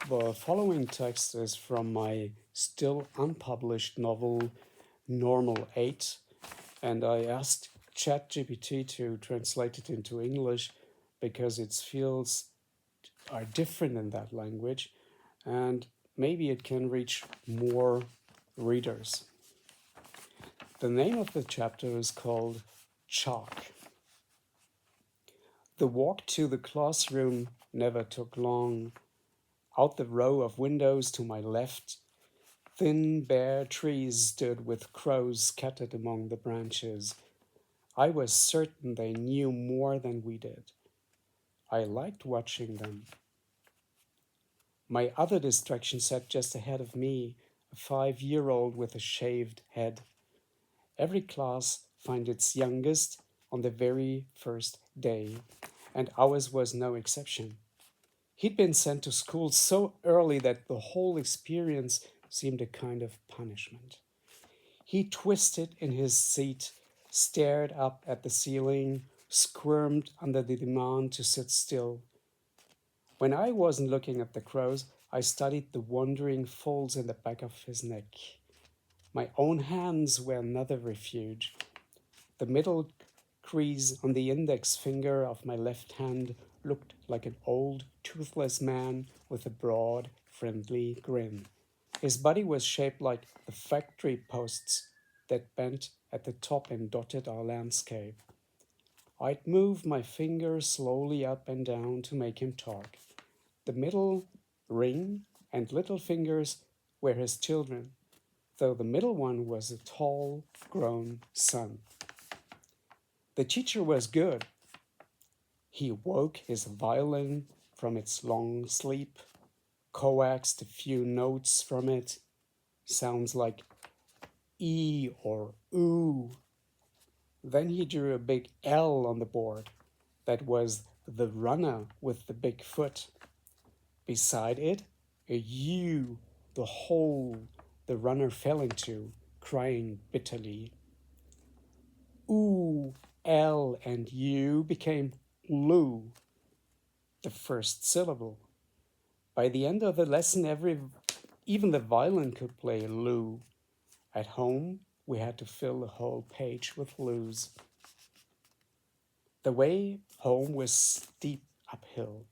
The following text is from my still unpublished novel Normal 8, and I asked ChatGPT to translate it into English because its fields are different in that language, and maybe it can reach more readers. The name of the chapter is called Chalk. The walk to the classroom never took long. Out the row of windows to my left, thin bare trees stood with crows scattered among the branches. I was certain they knew more than we did. I liked watching them. My other distraction sat just ahead of me, a 5-year-old with a shaved head. Every class finds its youngest on the very first day, and ours was no exception. He'd been sent to school so early that the whole experience seemed a kind of punishment. He twisted in his seat, stared up at the ceiling, squirmed under the demand to sit still. When I wasn't looking at the crows, I studied the wandering folds in the back of his neck. My own hands were another refuge. The middle crease on the index finger of my left hand looked like an old, toothless man with a broad, friendly grin. His body was shaped like the factory posts that bent at the top and dotted our landscape. I'd move my finger slowly up and down to make him talk. The middle ring and little fingers were his children, though the middle one was a tall, grown son. The teacher was good. He woke his violin from its long sleep, coaxed a few notes from it, sounds like E or oo. Then he drew a big L on the board. That was the runner with the big foot. Beside it, a U, the hole the runner fell into, crying bitterly. Oo, L, and U became Lou, the first syllable. By the end of the lesson, even the violin could play Lou. At home, we had to fill the whole page with Lou's. The way home was steep uphill.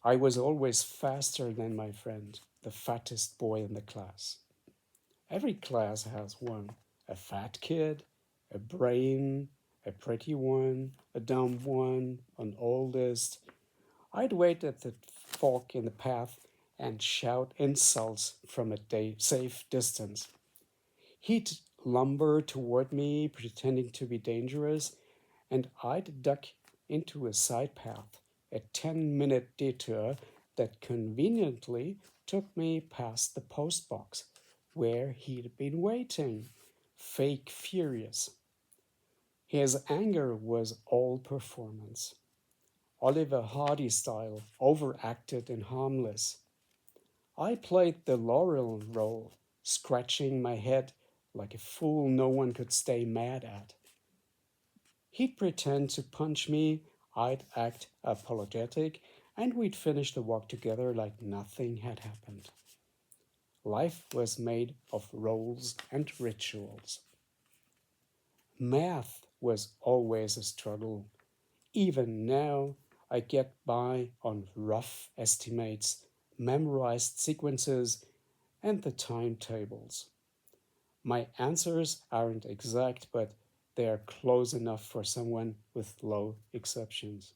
I was always faster than my friend, the fattest boy in the class. Every class has one, a fat kid, a brain, a pretty one, a dumb one, an oldest. I'd wait at the fork in the path and shout insults from a safe distance. He'd lumber toward me, pretending to be dangerous, and I'd duck into a side path, a 10-minute detour that conveniently took me past the post box where he'd been waiting, fake furious. His anger was all performance. Oliver Hardy style, overacted and harmless. I played the Laurel role, scratching my head like a fool no one could stay mad at. He'd pretend to punch me, I'd act apologetic, and we'd finish the walk together like nothing had happened. Life was made of roles and rituals. Math was always a struggle. Even now, I get by on rough estimates, memorized sequences, and the timetables. My answers aren't exact, but they are close enough for someone with low expectations.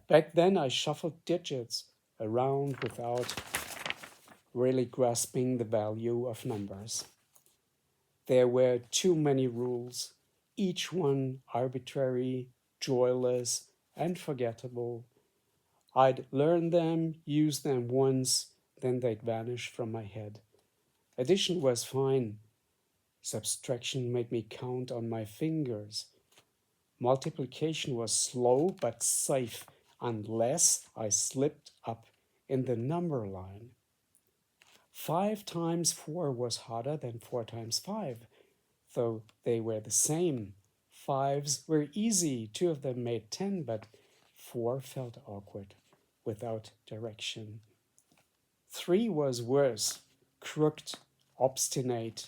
Back then, I shuffled digits around without really grasping the value of numbers. There were too many rules, each one arbitrary, joyless, and forgettable. I'd learn them, use them once, then they'd vanish from my head. Addition was fine. Subtraction made me count on my fingers. Multiplication was slow but safe unless I slipped up in the number line. 5 times 4 was harder than 4 times 5, though they were the same. 5s were easy, 2 of them made 10, but 4 felt awkward. without direction. 3 was worse, crooked, obstinate.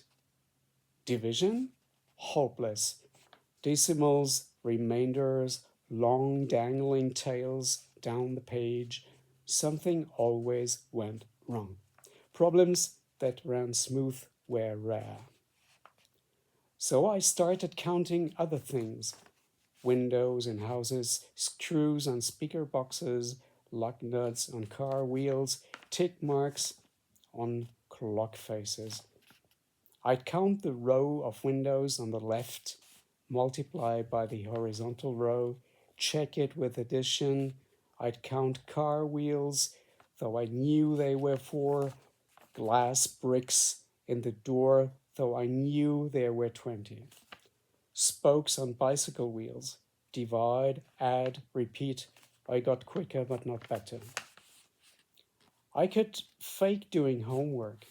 Division? Hopeless. Decimals, remainders, long dangling tails down the page. Something always went wrong. Problems that ran smooth were rare. So I started counting other things: windows in houses, screws on speaker boxes, lug nuts on car wheels, tick marks on clock faces. I'd count the row of windows on the left, multiply by the horizontal row, check it with addition. I'd count car wheels, though I knew they were 4, glass bricks in the door, though I knew there were 20. Spokes on bicycle wheels, divide, add, repeat. I got quicker but not better. I could fake doing homework.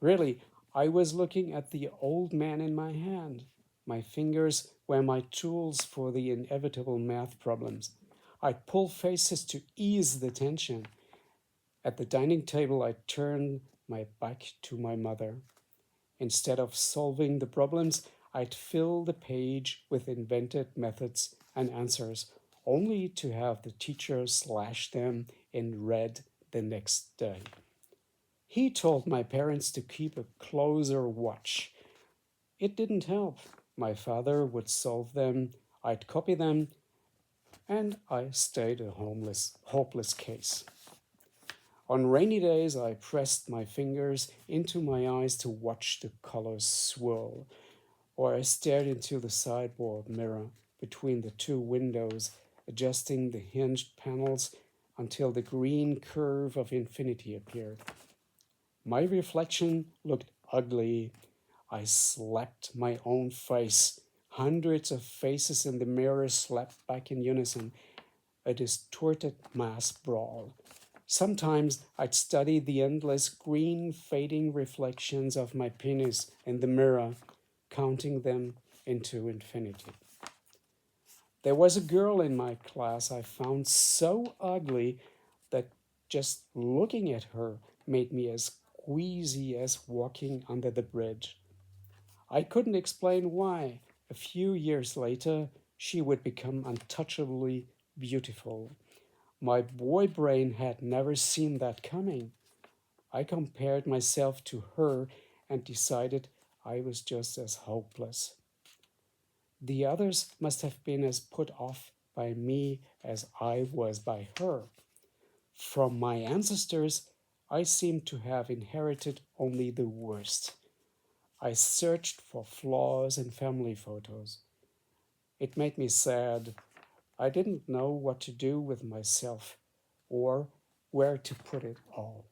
Really, I was looking at the old man in my hand. My fingers were my tools for the inevitable math problems. I'd pull faces to ease the tension. At the dining table, I turned my back to my mother. Instead of solving the problems, I'd fill the page with invented methods and answers, only to have the teacher slash them in red the next day. He told my parents to keep a closer watch. It didn't help. My father would solve them, I'd copy them, and I stayed a hopeless case. On rainy days, I pressed my fingers into my eyes to watch the colors swirl, or I stared into the sideboard mirror between the 2 windows, adjusting the hinged panels until the green curve of infinity appeared. My reflection looked ugly. I slapped my own face. Hundreds of faces in the mirror slapped back in unison, a distorted mass brawl. Sometimes I'd study the endless green fading reflections of my penis in the mirror, counting them into infinity. There was a girl in my class I found so ugly that just looking at her made me as queasy as walking under the bridge. I couldn't explain why. A few years later, she would become untouchably beautiful. My boy brain had never seen that coming. I compared myself to her and decided I was just as hopeless. The others must have been as put off by me as I was by her. From my ancestors, I seemed to have inherited only the worst. I searched for flaws in family photos. It made me sad. I didn't know what to do with myself or where to put it all.